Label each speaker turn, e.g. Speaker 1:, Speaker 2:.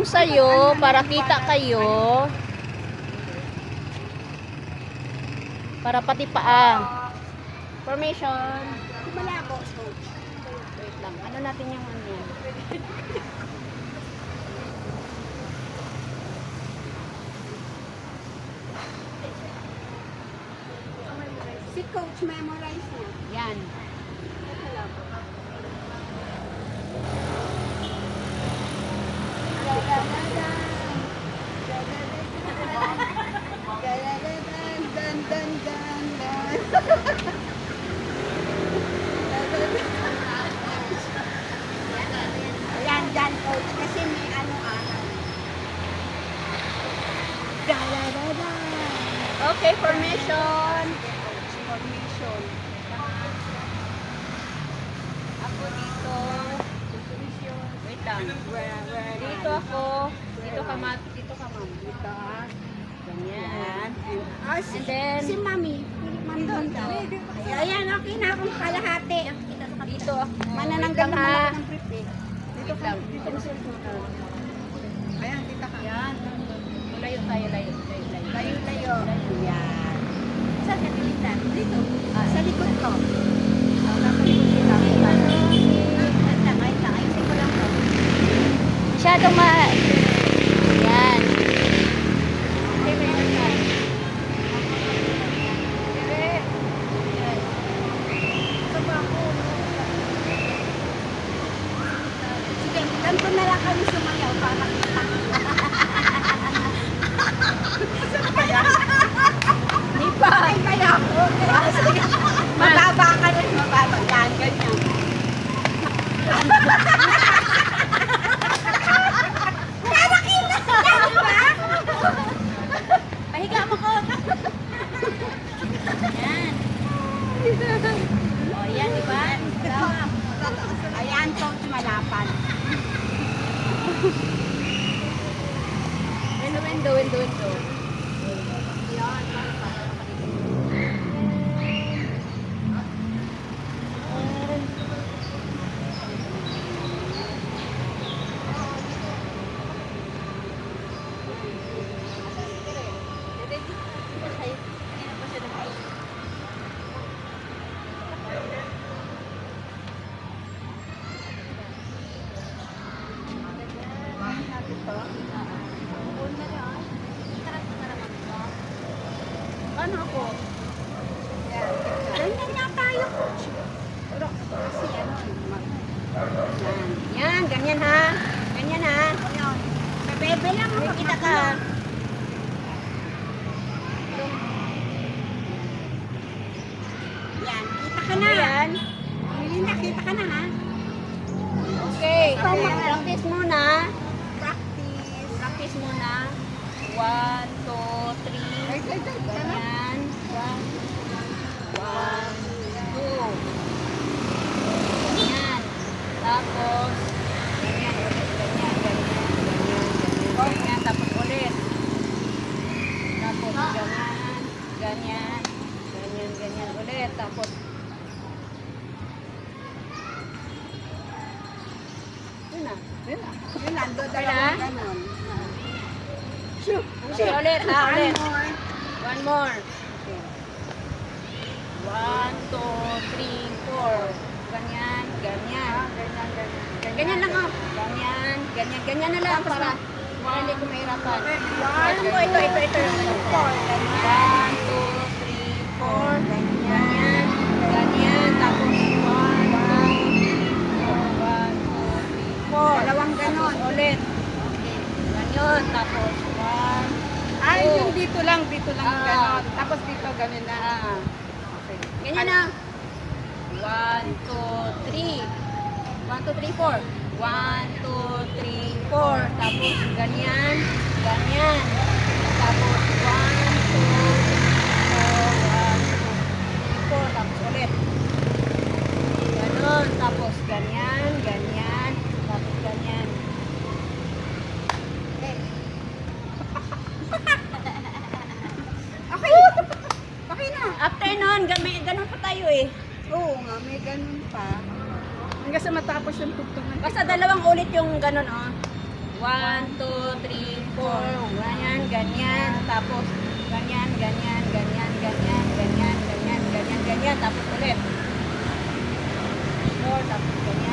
Speaker 1: yung sayo para kita kayo. Para pati paa. Formation.
Speaker 2: Wala ako, coach.
Speaker 1: Wait lang. Ano natin yung ano yan?
Speaker 2: Si coach memorize niya.
Speaker 1: Yan.
Speaker 2: Ayan, dyan coach. Kasi may ano.
Speaker 1: Okay, formation.
Speaker 2: Formation.
Speaker 1: Ako dito. Wait lang. Dito ako. Dito ka, ma'am. Dito ka, ma'am. Dito. Ganyan. And then,
Speaker 2: Si Mami. Mami Donda. Ayan, okay na akong kalahati.
Speaker 1: dito.
Speaker 2: Manananggal
Speaker 1: Wait lang,
Speaker 2: naman
Speaker 1: ha.
Speaker 2: ako ng brief eh.
Speaker 1: Wait lang. Dito mo siya.
Speaker 2: Ayan, dito ka.
Speaker 1: Yan. Layo tayo, layo.
Speaker 2: Layo. Ayan. Saan ka tilitan? Dito. Sa likod ko. Nakalikod sila. Wait lang. Ayusin ko lang to.
Speaker 1: Masyadong Yan.
Speaker 2: Okay, meron ka. Sige, ganito na lang kami sumayaw para kita.
Speaker 1: Di ba?
Speaker 2: Ay, kaya ako. Mababa ka rin, mababa. Yan, ganyan. Nakakita sila, di ba?
Speaker 1: Pahiga mo ko. Yan. O, yan, di ba?
Speaker 2: Ayan, coach, malapan.
Speaker 1: Window.
Speaker 2: Ano ako? Ganyan nga tayo, coach. Pero kasi ano,
Speaker 1: Yan, ganyan ha. Ganyan ha.
Speaker 2: bebe lang ako.
Speaker 1: Kita ka.
Speaker 2: Yan, kita ka na.
Speaker 1: Yan.
Speaker 2: Melinda, kita ka na ha.
Speaker 1: Okay. Practice muna.
Speaker 2: Practice.
Speaker 1: Practice muna. 1, 2, 3. Ganyan. 1, 2. Ganyan. Tapos, ganyan. Ganyan. Tapos ulit. Tapos, ganyan. Ganyan ulit. Tapos, yun na.
Speaker 2: Yun, nando dalawang ganon.
Speaker 1: Okay, ulit ha, ulit.
Speaker 2: One more.
Speaker 1: One more. 1, 2, 3, 4. Ganyan. Ganyan lang oh. Ganyan na lang para hindi ko mahirapan. Ito po, ito. 1, 2, 3, 4. Ganyan. Tapos 1, 2, 3, 4.
Speaker 2: Dalawang ganon.
Speaker 1: Ulit. Ganyan. Tapos 1,
Speaker 2: Ay,
Speaker 1: Oh.
Speaker 2: yung dito lang
Speaker 1: Ah.
Speaker 2: ganon. Tapos dito ganon na.
Speaker 1: Okay. Ganyan na. 1, 2, 3. 1, 2, 3, 4. 1, 2, 3, 4. Tapos ganyan. Tapos 1, 2, 3, 4. 1, 2, 3, 4. Tapos ulit. Ganon. Tapos ganyan. Tapos ganyan.
Speaker 2: Okay. Okay na.
Speaker 1: After nun, ganun pa tayo eh.
Speaker 2: Oo nga, may ganun pa. Hanggang sa matapos yung tugtog ng
Speaker 1: Basta dalawang ulit yung ganun, oh. 1, 2, 3, 4. Ganyan, ganyan. Tapos, ganyan, ganyan, ganyan, ganyan, ganyan, ganyan, ganyan, ganyan. Tapos ulit. 4, tapos ganyan.